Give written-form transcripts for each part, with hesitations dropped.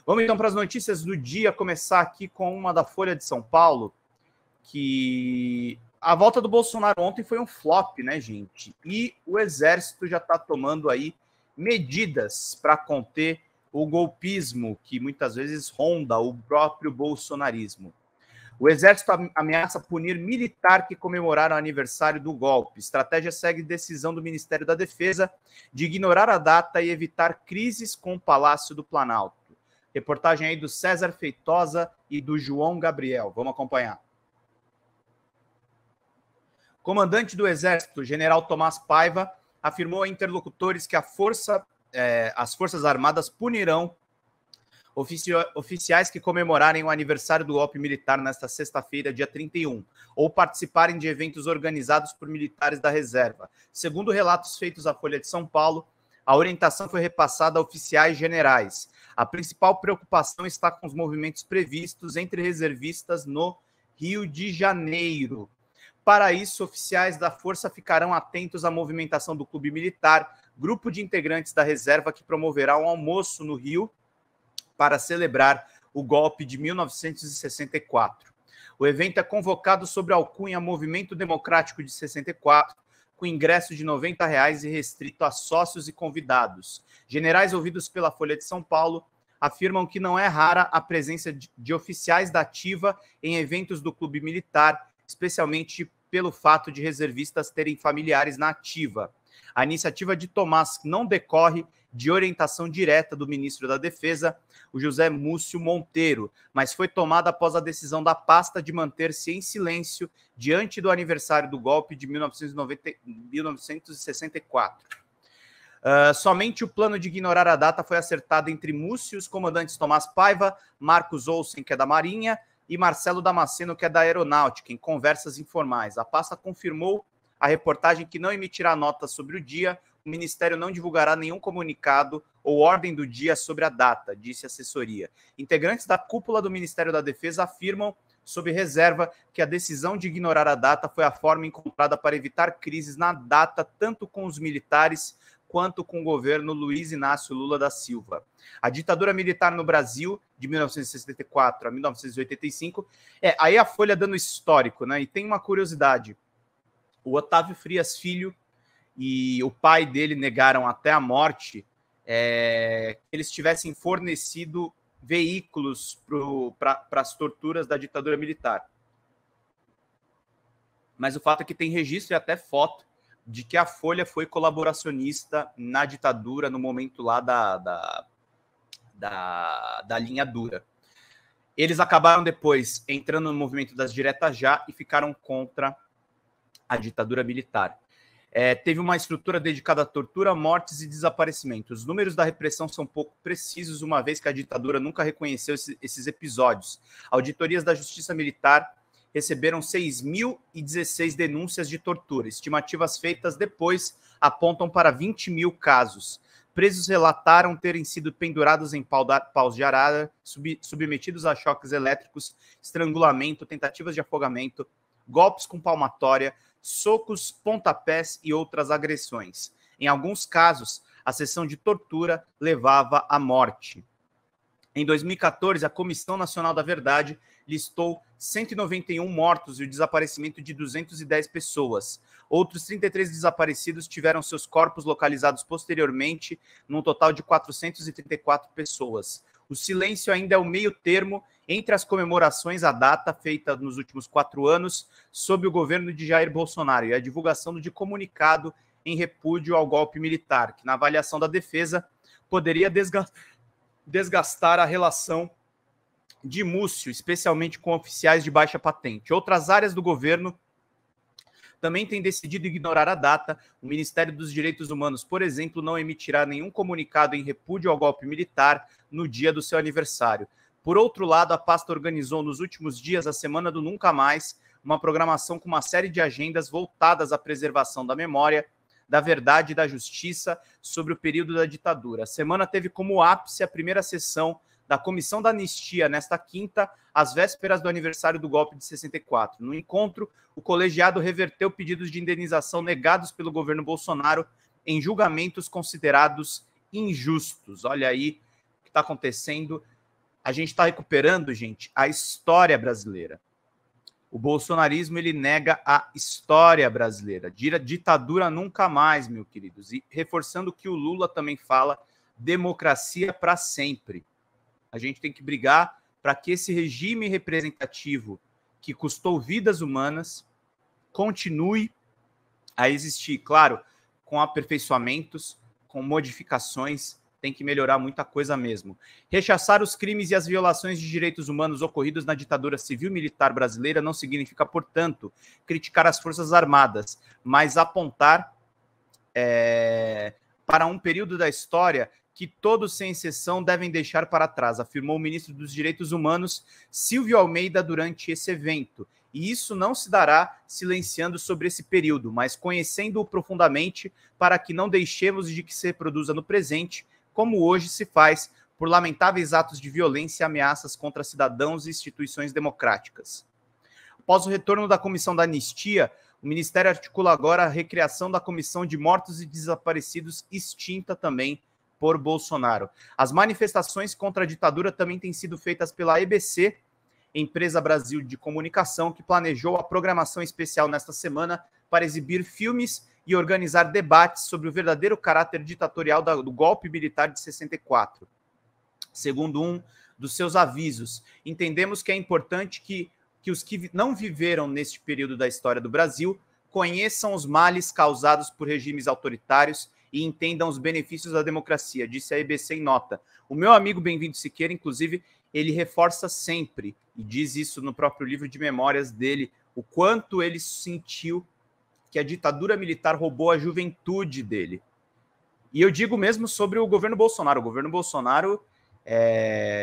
Vamos então para as notícias do dia, começar aqui com uma da Folha de São Paulo, que a volta do Bolsonaro ontem foi um flop, né, gente? E o Exército já está tomando aí medidas para conter o golpismo que muitas vezes ronda o próprio bolsonarismo. O Exército ameaça punir militar que comemoraram o aniversário do golpe. Estratégia segue decisão do Ministério da Defesa de ignorar a data e evitar crises com o Palácio do Planalto. Reportagem aí do César Feitosa e do João Gabriel. Vamos acompanhar. Comandante do Exército, General Tomás Paiva, afirmou a interlocutores que as Forças Armadas punirão oficiais que comemorarem o aniversário do golpe militar nesta sexta-feira, dia 31, ou participarem de eventos organizados por militares da reserva. Segundo relatos feitos à Folha de São Paulo, a orientação foi repassada a oficiais generais. A principal preocupação está com os movimentos previstos entre reservistas no Rio de Janeiro. Para isso, oficiais da Força ficarão atentos à movimentação do Clube Militar, grupo de integrantes da reserva que promoverá um almoço no Rio para celebrar o golpe de 1964. O evento é convocado sob a alcunha Movimento Democrático de 64, com ingresso de R$ 90 e restrito a sócios e convidados. Generais ouvidos pela Folha de São Paulo afirmam que não é rara a presença de oficiais da ativa em eventos do Clube Militar, especialmente pelo fato de reservistas terem familiares na ativa. A iniciativa de Tomás não decorre de orientação direta do ministro da Defesa, o José Múcio Monteiro, mas foi tomada após a decisão da pasta de manter-se em silêncio diante do aniversário do golpe de 1964. Somente o plano de ignorar a data foi acertado entre Múcio e os comandantes Tomás Paiva, Marcos Olsen, que é da Marinha, e Marcelo Damasceno, que é da Aeronáutica, em conversas informais. A pasta confirmou a reportagem que não emitirá nota sobre o dia. O Ministério não divulgará nenhum comunicado ou ordem do dia sobre a data, disse a assessoria. Integrantes da cúpula do Ministério da Defesa afirmam, sob reserva, que a decisão de ignorar a data foi a forma encontrada para evitar crises na data, tanto com os militares quanto com o governo Luiz Inácio Lula da Silva. A ditadura militar no Brasil, de 1964 a 1985, aí a Folha dando histórico, né? E tem uma curiosidade. O Otávio Frias Filho e o pai dele negaram até a morte que eles tivessem fornecido veículos para as torturas da ditadura militar. Mas o fato é que tem registro e até foto de que a Folha foi colaboracionista na ditadura no momento lá da linha dura. Eles acabaram depois entrando no movimento das diretas já e ficaram contra a ditadura militar. Teve uma estrutura dedicada à tortura, mortes e desaparecimentos. Os números da repressão são pouco precisos, uma vez que a ditadura nunca reconheceu esses episódios. Auditorias da Justiça Militar receberam 6.016 denúncias de tortura. Estimativas feitas depois apontam para 20 mil casos. Presos relataram terem sido pendurados em paus de arara, submetidos a choques elétricos, estrangulamento, tentativas de afogamento, golpes com palmatória, socos, pontapés e outras agressões. Em alguns casos, a sessão de tortura levava à morte. Em 2014, a Comissão Nacional da Verdade listou 191 mortos e o desaparecimento de 210 pessoas. Outros 33 desaparecidos tiveram seus corpos localizados posteriormente, num total de 434 pessoas. O silêncio ainda é o meio termo entre as comemorações à data feita nos últimos 4 anos sob o governo de Jair Bolsonaro e a divulgação de comunicado em repúdio ao golpe militar, que, na avaliação da defesa, poderia desgastar a relação de Múcio, especialmente com oficiais de baixa patente. Outras áreas do governo também têm decidido ignorar a data. O Ministério dos Direitos Humanos, por exemplo, não emitirá nenhum comunicado em repúdio ao golpe militar no dia do seu aniversário. Por outro lado, a pasta organizou nos últimos dias a Semana do Nunca Mais, uma programação com uma série de agendas voltadas à preservação da memória, da verdade e da justiça sobre o período da ditadura. A semana teve como ápice a primeira sessão da Comissão da Anistia nesta quinta, às vésperas do aniversário do golpe de 64. No encontro, o colegiado reverteu pedidos de indenização negados pelo governo Bolsonaro em julgamentos considerados injustos. Olha aí o que está acontecendo A gente está recuperando, gente, a história brasileira. O bolsonarismo, ele nega a história brasileira. Ditadura nunca mais, meus queridos. E reforçando o que o Lula também fala, democracia para sempre. A gente tem que brigar para que esse regime representativo que custou vidas humanas continue a existir. Claro, com aperfeiçoamentos, com modificações, tem que melhorar muita coisa mesmo. Rechaçar os crimes e as violações de direitos humanos ocorridos na ditadura civil-militar brasileira não significa, portanto, criticar as Forças Armadas, mas apontar para um período da história que todos, sem exceção, devem deixar para trás, afirmou o ministro dos Direitos Humanos, Silvio Almeida, durante esse evento. E isso não se dará silenciando sobre esse período, mas conhecendo-o profundamente para que não deixemos de que se reproduza no presente, como hoje se faz, por lamentáveis atos de violência e ameaças contra cidadãos e instituições democráticas. Após o retorno da Comissão da Anistia, o Ministério articula agora a recriação da Comissão de Mortos e Desaparecidos, extinta também por Bolsonaro. As manifestações contra a ditadura também têm sido feitas pela EBC, Empresa Brasil de Comunicação, que planejou a programação especial nesta semana para exibir filmes e organizar debates sobre o verdadeiro caráter ditatorial do golpe militar de 64. Segundo um dos seus avisos, entendemos que é importante que os que não viveram neste período da história do Brasil conheçam os males causados por regimes autoritários e entendam os benefícios da democracia, disse a EBC em nota. O meu amigo Bem-vindo Siqueira, inclusive, ele reforça sempre, e diz isso no próprio livro de memórias dele, o quanto ele sentiu que a ditadura militar roubou a juventude dele. E eu digo mesmo sobre o governo Bolsonaro. O governo Bolsonaro,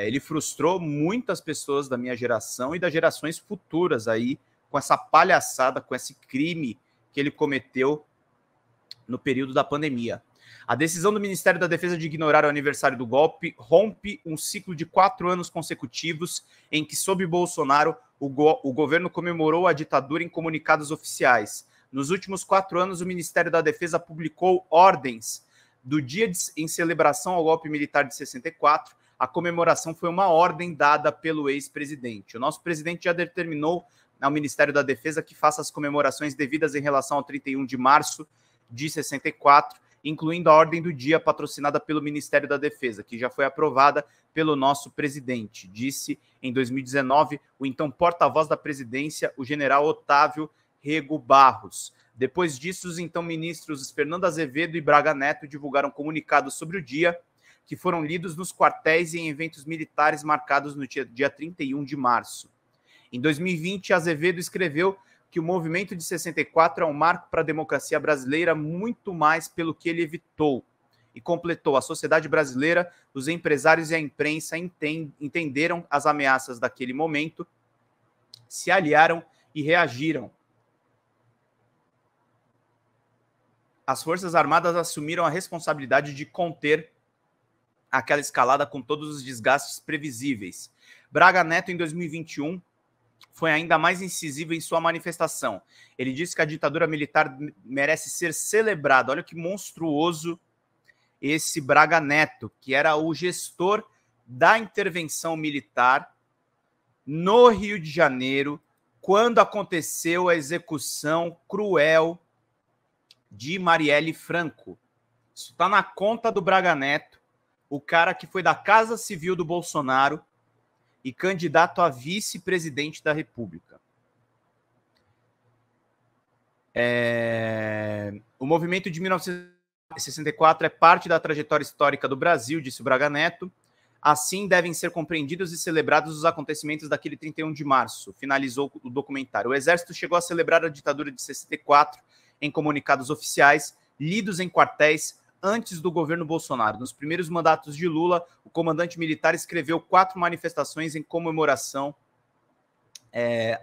ele frustrou muitas pessoas da minha geração e das gerações futuras aí, com essa palhaçada, com esse crime que ele cometeu no período da pandemia. A decisão do Ministério da Defesa de ignorar o aniversário do golpe rompe um ciclo de 4 anos consecutivos em que, sob Bolsonaro, o governo comemorou a ditadura em comunicados oficiais. Nos últimos 4 anos, o Ministério da Defesa publicou ordens do dia em celebração ao golpe militar de 64. A comemoração foi uma ordem dada pelo ex-presidente. O nosso presidente já determinou ao Ministério da Defesa que faça as comemorações devidas em relação ao 31 de março de 64, incluindo a ordem do dia patrocinada pelo Ministério da Defesa, que já foi aprovada pelo nosso presidente, disse em 2019 o então porta-voz da presidência, o general Otávio Rego Barros. Depois disso, os então ministros Fernando Azevedo e Braga Neto divulgaram comunicados sobre o dia, que foram lidos nos quartéis e em eventos militares marcados no dia 31 de março. Em 2020, Azevedo escreveu que o movimento de 64 é um marco para a democracia brasileira, muito mais pelo que ele evitou. E completou: a sociedade brasileira, os empresários e a imprensa entenderam as ameaças daquele momento, se aliaram e reagiram. As Forças Armadas assumiram a responsabilidade de conter aquela escalada com todos os desgastes previsíveis. Braga Neto, em 2021, foi ainda mais incisivo em sua manifestação. Ele disse que a ditadura militar merece ser celebrada. Olha que monstruoso esse Braga Neto, que era o gestor da intervenção militar no Rio de Janeiro, quando aconteceu a execução cruel de Marielle Franco. Isso está na conta do Braga Neto, o cara que foi da Casa Civil do Bolsonaro e candidato a vice-presidente da República. O movimento de 1964 é parte da trajetória histórica do Brasil, disse o Braga Neto. Assim devem ser compreendidos e celebrados os acontecimentos daquele 31 de março, finalizou o documentário. O Exército chegou a celebrar a ditadura de 64 em comunicados oficiais, lidos em quartéis, antes do governo Bolsonaro. Nos primeiros mandatos de Lula, o comandante militar escreveu 4 manifestações em comemoração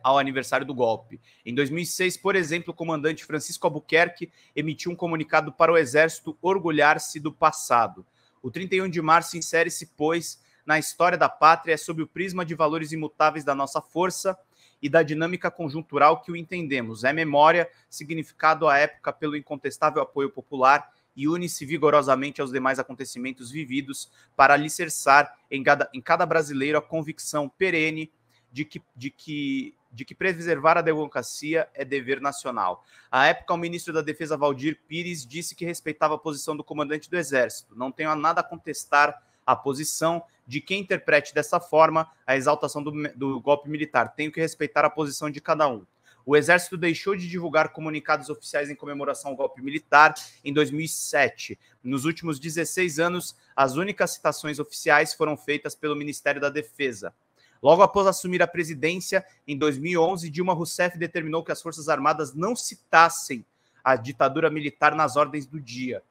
ao aniversário do golpe. Em 2006, por exemplo, o comandante Francisco Albuquerque emitiu um comunicado para o Exército orgulhar-se do passado. O 31 de março insere-se, pois, na história da pátria sob o prisma de valores imutáveis da nossa força e da dinâmica conjuntural que o entendemos. É memória, significado à época pelo incontestável apoio popular e une-se vigorosamente aos demais acontecimentos vividos para alicerçar em cada brasileiro a convicção perene de que preservar a democracia é dever nacional. À época, o ministro da Defesa, Valdir Pires, disse que respeitava a posição do comandante do Exército. Não tenho nada a contestar a posição de quem interprete dessa forma a exaltação do golpe militar. Tenho que respeitar a posição de cada um. O Exército deixou de divulgar comunicados oficiais em comemoração ao golpe militar em 2007. Nos últimos 16 anos, as únicas citações oficiais foram feitas pelo Ministério da Defesa. Logo após assumir a presidência, em 2011, Dilma Rousseff determinou que as Forças Armadas não citassem a ditadura militar nas ordens do dia.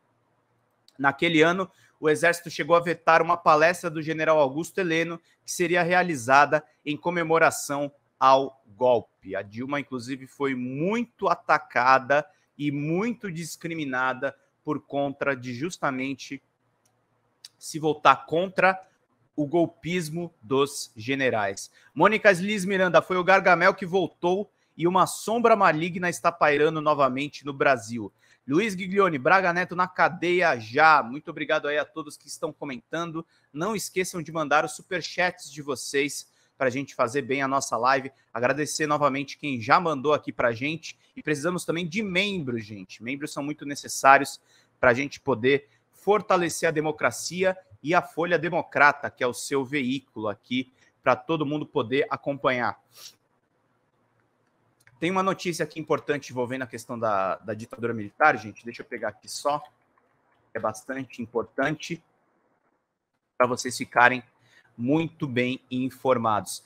Naquele ano, o Exército chegou a vetar uma palestra do general Augusto Heleno, que seria realizada em comemoração ao golpe. A Dilma, inclusive, foi muito atacada e muito discriminada por conta de justamente se voltar contra o golpismo dos generais. Mônica Liz Miranda, foi o Gargamel que voltou e uma sombra maligna está pairando novamente no Brasil. Luiz Giglione, Braga Neto na cadeia já. Muito obrigado aí a todos que estão comentando. Não esqueçam de mandar os superchats de vocês para a gente fazer bem a nossa live. Agradecer novamente quem já mandou aqui para a gente. E precisamos também de membros, gente. Membros são muito necessários para a gente poder fortalecer a democracia e a Folha Democrata, que é o seu veículo aqui, para todo mundo poder acompanhar. Tem uma notícia aqui importante envolvendo a questão da ditadura militar, gente. Deixa eu pegar aqui só. É bastante importante para vocês ficarem muito bem informados.